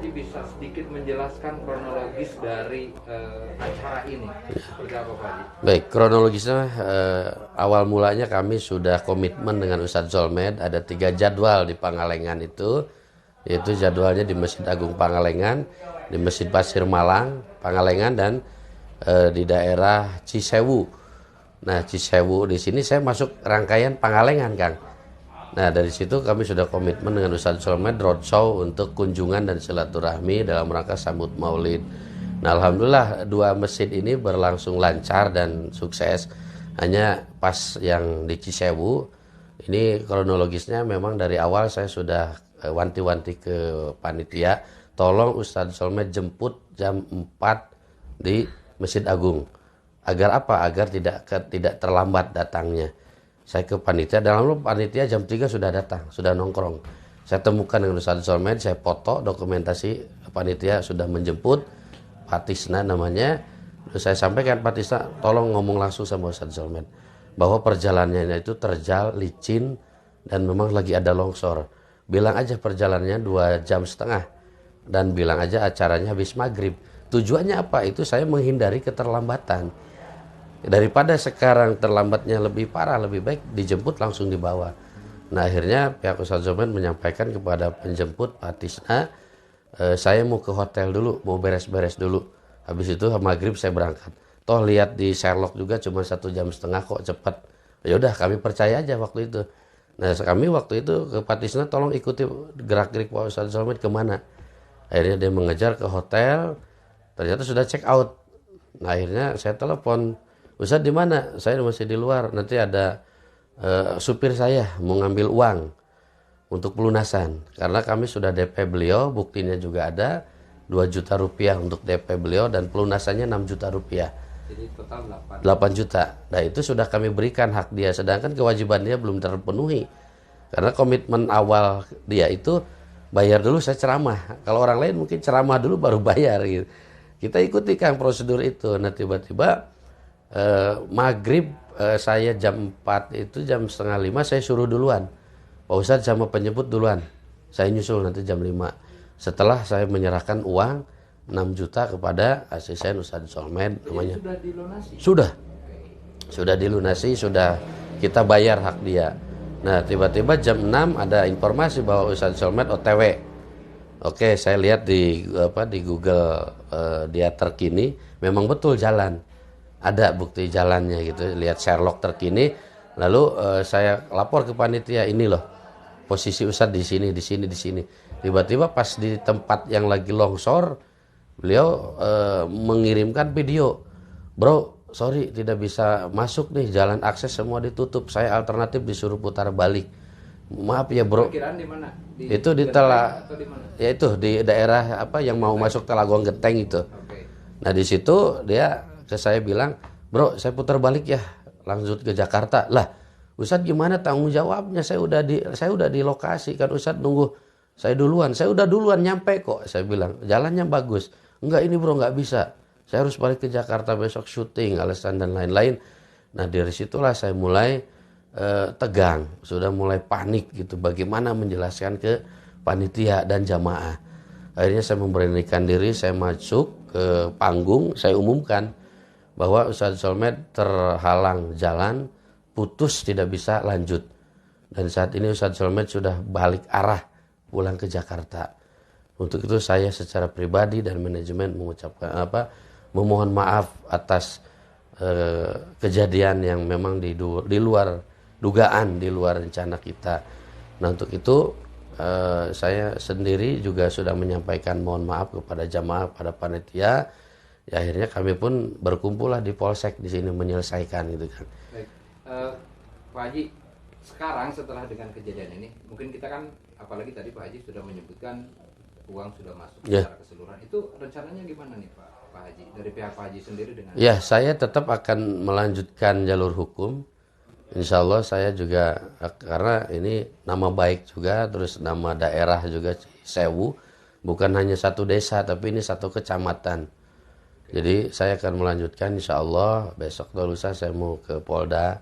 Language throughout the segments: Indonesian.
Haji bisa sedikit menjelaskan kronologis dari acara ini? Seperti apa Pak Haji? Baik, kronologisnya awal mulanya kami sudah komitmen dengan Ustadz Zolmed, ada 3 jadwal di Pangalengan itu, yaitu jadwalnya di Masjid Agung Pangalengan, di Masjid Pasir Malang, Pangalengan, dan di daerah Cisewu. Nah, Cisewu di sini saya masuk rangkaian Pangalengan, Kang. Nah, dari situ kami sudah komitmen dengan Ustadz Zolmed roadshow untuk kunjungan dan silaturahmi dalam rangka sambut Maulid. Nah, alhamdulillah 2 masjid ini berlangsung lancar dan sukses. Hanya pas yang di Cisewu ini kronologisnya memang dari awal saya sudah wanti-wanti ke panitia, tolong Ustadz Zolmed jemput jam 4 di Masjid Agung. Agar apa? Agar tidak terlambat datangnya. Saya ke panitia, dalam panitia jam 3 sudah datang, sudah nongkrong. Saya temukan dengan Ustadz Zolmed, saya foto dokumentasi panitia sudah menjemput, Pak Tisna namanya. Terus saya sampaikan, Pak Tisna tolong ngomong langsung sama Ustadz Zolmed bahwa perjalanannya itu terjal, licin, dan memang lagi ada longsor. Bilang aja perjalanannya 2,5 jam, dan bilang aja acaranya habis maghrib. Tujuannya apa? Itu saya menghindari keterlambatan. Daripada sekarang terlambatnya lebih parah, lebih baik dijemput langsung dibawa. Nah, akhirnya pihak Ustadz Zolmed menyampaikan kepada penjemput Pak Tisna, saya mau ke hotel dulu, mau beres-beres dulu. Habis itu maghrib saya berangkat. Toh lihat di Sherlock juga cuma 1,5 jam kok, cepat. Ya udah, kami percaya aja waktu itu. Nah, kami waktu itu ke Pak Tisna, tolong ikuti gerak-gerik Pak Ustadz Zolmed kemana. Akhirnya dia mengejar ke hotel, ternyata sudah check out. Nah, akhirnya saya telepon, Ustadz di mana? Saya masih di luar. Nanti ada supir saya mau ngambil uang untuk pelunasan. Karena kami sudah DP beliau, buktinya juga ada 2 juta rupiah untuk DP beliau dan pelunasannya 6 juta rupiah. Jadi total 8 juta. Nah, itu sudah kami berikan hak dia, sedangkan kewajiban dia belum terpenuhi. Karena komitmen awal dia itu bayar dulu saya ceramah. Kalau orang lain mungkin ceramah dulu baru bayar gitu. Kita ikuti Kang prosedur itu. Nah, tiba-tiba maghrib saya jam 4 itu jam 4:30 saya suruh duluan. Pak Ustadz sama penjemput duluan. Saya nyusul nanti jam 5. Setelah saya menyerahkan uang 6 juta kepada asisten Ustadz Zolmed namanya. Sudah dilunasi? Sudah. Sudah dilunasi, sudah kita bayar hak dia. Nah, tiba-tiba jam 6 ada informasi bahwa Ustadz Zolmed OTW. Oke, saya lihat di Google dia terkini, memang betul jalan. Ada bukti jalannya gitu, lihat Sherlock terkini. Lalu saya lapor ke panitia, ini loh posisi Ustadz di sini. Tiba-tiba pas di tempat yang lagi longsor, beliau mengirimkan video, bro, sorry tidak bisa masuk nih, jalan akses semua ditutup, saya alternatif disuruh putar balik. Maaf ya bro. Perkiraan di mana? Itu di ya itu di daerah apa yang mau masuk Telagong Genteng itu. Okay. Nah di situ dia ke saya bilang, bro saya putar balik ya, lanjut ke Jakarta. Lah Ustadz gimana tanggung jawabnya, saya udah di lokasi kan, Ustadz nunggu saya duluan, saya udah duluan nyampe kok. Saya bilang jalannya bagus. Enggak ini bro, nggak bisa, saya harus balik ke Jakarta besok syuting, alasan dan lain-lain. Nah dari situlah saya mulai tegang, sudah mulai panik gitu, bagaimana menjelaskan ke panitia dan jamaah. Akhirnya saya memberanikan diri, saya masuk ke panggung, saya umumkan bahwa Ustadz Zolmed terhalang jalan, putus, tidak bisa lanjut. Dan saat ini Ustadz Zolmed sudah balik arah pulang ke Jakarta. Untuk itu saya secara pribadi dan manajemen mengucapkan memohon maaf atas kejadian yang memang di luar dugaan, di luar rencana kita. Nah untuk itu saya sendiri juga sudah menyampaikan mohon maaf kepada jamaah, pada panitia. Ya, akhirnya kami pun berkumpul lah di Polsek di sini menyelesaikan gitu kan. Baik, Pak Haji, sekarang setelah dengan kejadian ini, mungkin kita kan, apalagi tadi Pak Haji sudah menyebutkan uang sudah masuk secara keseluruhan. Itu rencananya gimana nih Pak Haji? Dari pihak Pak Haji sendiri dengan? Ya, saya tetap akan melanjutkan jalur hukum. Insya Allah saya juga, karena ini nama baik juga, terus nama daerah juga Sewu, bukan hanya satu desa tapi ini satu kecamatan. Jadi saya akan melanjutkan insya Allah. Besok atau lusa saya mau ke Polda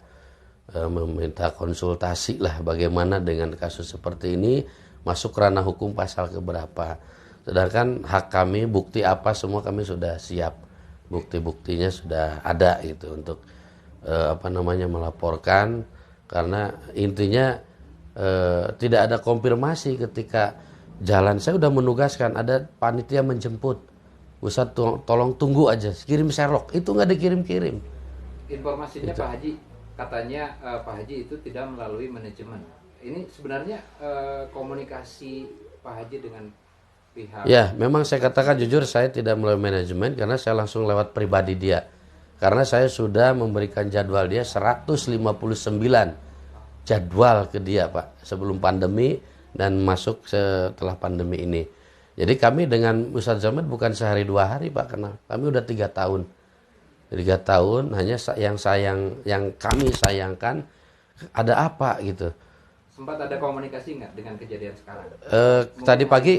meminta konsultasi lah bagaimana dengan kasus seperti ini, masuk ranah hukum pasal keberapa. Sedangkan hak kami, bukti apa semua kami sudah siap. Bukti-buktinya sudah ada gitu untuk melaporkan, karena intinya tidak ada konfirmasi ketika jalan. Saya udah menugaskan, ada panitia menjemput. Ustadz tolong tunggu aja, kirim Sherlock. Itu nggak dikirim-kirim. Informasinya Pak Haji, katanya Pak Haji itu tidak melalui manajemen. Ini sebenarnya komunikasi Pak Haji dengan pihak. Ya, memang saya katakan jujur, saya tidak melalui manajemen karena saya langsung lewat pribadi dia. Karena saya sudah memberikan jadwal dia 159 jadwal ke dia, Pak, sebelum pandemi dan masuk setelah pandemi ini. Jadi kami dengan Ustadz Zolmed bukan sehari 2 hari, Pak, kenal. Kami udah 3 tahun. 3 tahun, hanya yang kami sayangkan ada apa gitu. Sempat ada komunikasi nggak dengan kejadian sekarang?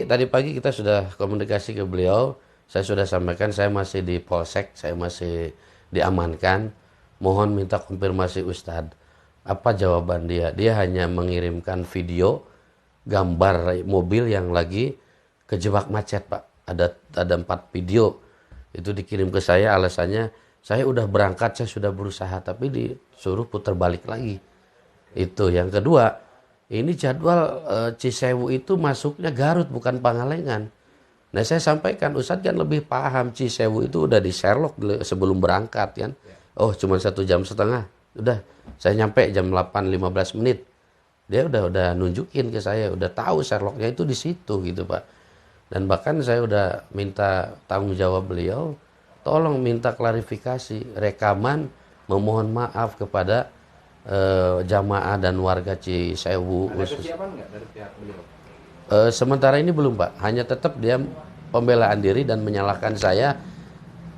Tadi pagi kita sudah komunikasi ke beliau. Saya sudah sampaikan saya masih di Polsek, saya masih diamankan. Mohon minta konfirmasi Ustadz. Apa jawaban dia? Dia hanya mengirimkan video, gambar mobil yang lagi kejebak macet, Pak. Ada 4 video. Itu dikirim ke saya, alasannya saya udah berangkat, saya sudah berusaha, tapi disuruh putar balik lagi. Itu yang kedua. Ini jadwal Cisewu itu masuknya Garut bukan Pangalengan. Nah saya sampaikan, Ustadz kan lebih paham, Cisewu itu udah di Sherlock sebelum berangkat kan. Oh cuma 1,5 jam. Udah saya nyampe jam 8.15 menit. Dia udah nunjukin ke saya, udah tahu Sherlocknya itu di situ gitu Pak. Dan bahkan saya udah minta tanggung jawab beliau, tolong minta klarifikasi, rekaman, memohon maaf kepada jamaah dan warga Cisewu. Ada kesiapan nggak dari pihak beliau? Sementara ini belum, Pak. Hanya tetap dia pembelaan diri dan menyalahkan saya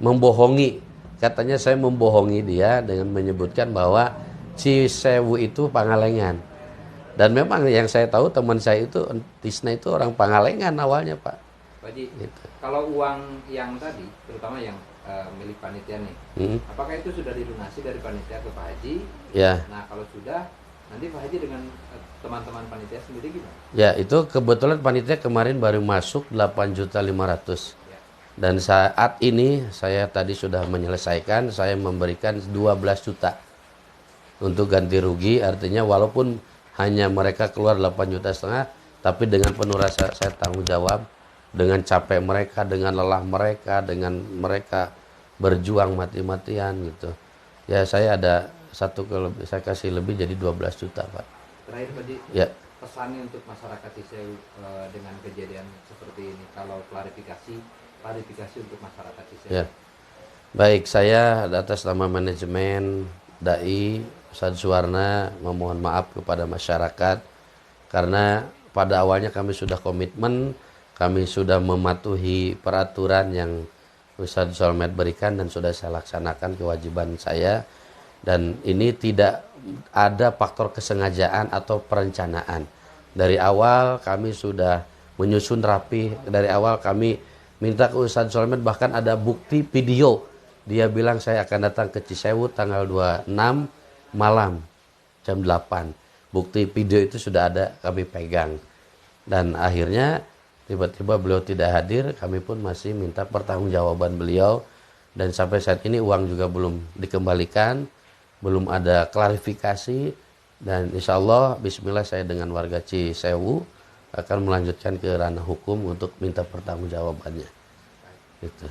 membohongi. Katanya saya membohongi dia dengan menyebutkan bahwa Cisewu itu Pangalengan. Dan memang yang saya tahu teman saya itu, Tisna itu orang Pangalengan awalnya, Pak. Pak Haji, Gitu. kalau uang yang tadi, terutama yang milik panitia nih, apakah itu sudah dilunasi dari panitia ke Pak Haji? Ya. Nah kalau sudah, nanti Pak Haji dengan teman-teman panitia sendiri gimana? Ya, itu kebetulan panitia kemarin baru masuk 8.500.000. Ya. Dan saat ini saya tadi sudah menyelesaikan, saya memberikan 12 juta untuk ganti rugi. Artinya walaupun hanya mereka keluar 8,5 juta, tapi dengan penuh rasa saya tanggung jawab, dengan capek mereka, dengan lelah mereka, dengan mereka berjuang mati-matian gitu. Ya saya ada saya kasih lebih jadi 12 juta, Pak. Terakhir Pak Haji, Ya. pesannya untuk masyarakat Cisewu dengan kejadian seperti ini, kalau klarifikasi untuk masyarakat Cisewu. Ya. Baik, saya atas nama manajemen Dai Ustadz Suwarna memohon maaf kepada masyarakat karena pada awalnya kami sudah komitmen, kami sudah mematuhi peraturan yang Ustadz Zolmed berikan dan sudah saya laksanakan kewajiban saya, dan ini tidak ada faktor kesengajaan atau perencanaan. Dari awal kami sudah menyusun rapi, dari awal kami minta ke Ustadz Zolmed, bahkan ada bukti video. Dia bilang saya akan datang ke Cisewu tanggal 26 malam jam 8. Bukti video itu sudah ada, kami pegang. Dan akhirnya tiba-tiba beliau tidak hadir, kami pun masih minta pertanggungjawaban beliau. Dan sampai saat ini uang juga belum dikembalikan, belum ada klarifikasi. Dan insya Allah, bismillah, saya dengan warga Cisewu akan melanjutkan ke ranah hukum untuk minta pertanggungjawabannya. Gitu.